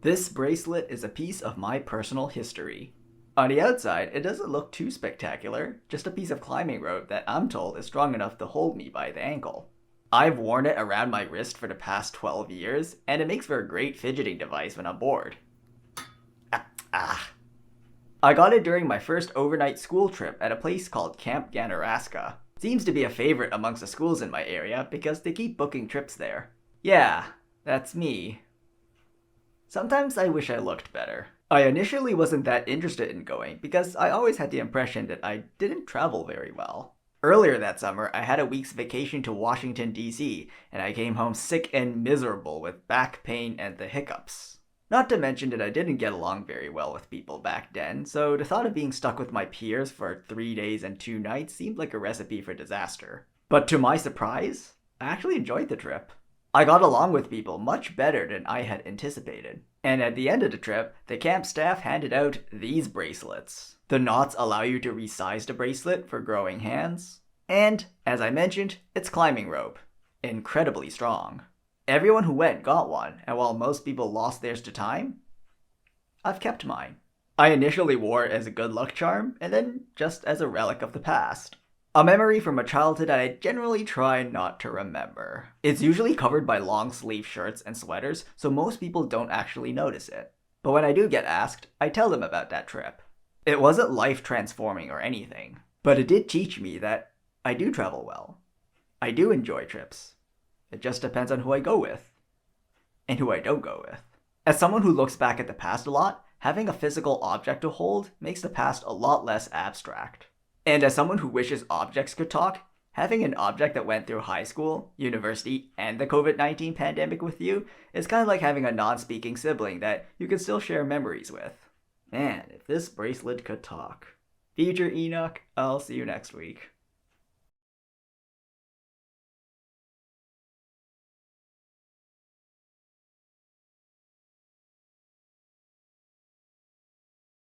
This bracelet is a piece of my personal history. On the outside, it doesn't look too spectacular, just a piece of climbing rope that I'm told is strong enough to hold me by the ankle. I've worn it around my wrist for the past 12 years, and it makes for a great fidgeting device when I'm bored. Ah. I got it during my first overnight school trip at a place called Camp Ganaraska. Seems to be a favorite amongst the schools in my area because they keep booking trips there. Yeah, that's me. Sometimes I wish I looked better. I initially wasn't that interested in going because I always had the impression that I didn't travel very well. Earlier that summer, I had a week's vacation to Washington, D.C., and I came home sick and miserable with back pain and the hiccups. Not to mention that I didn't get along very well with people back then, so the thought of being stuck with my peers for 3 days and 2 nights seemed like a recipe for disaster. But to my surprise, I actually enjoyed the trip. I got along with people much better than I had anticipated. And at the end of the trip, the camp staff handed out these bracelets. The knots allow you to resize the bracelet for growing hands. And, as I mentioned, it's climbing rope. Incredibly strong. Everyone who went got one, and while most people lost theirs to time, I've kept mine. I initially wore it as a good luck charm, and then just as a relic of the past. A memory from a childhood that I generally try not to remember. It's usually covered by long sleeve shirts and sweaters, so most people don't actually notice it. But when I do get asked, I tell them about that trip. It wasn't life transforming or anything, but it did teach me that I do travel well. I do enjoy trips. It just depends on who I go with, and who I don't go with. As someone who looks back at the past a lot, having a physical object to hold makes the past a lot less abstract. And as someone who wishes objects could talk, having an object that went through high school, university, and the COVID-19 pandemic with you is kind of like having a non-speaking sibling that you can still share memories with. Man, if this bracelet could talk. Future Enoch, I'll see you next week.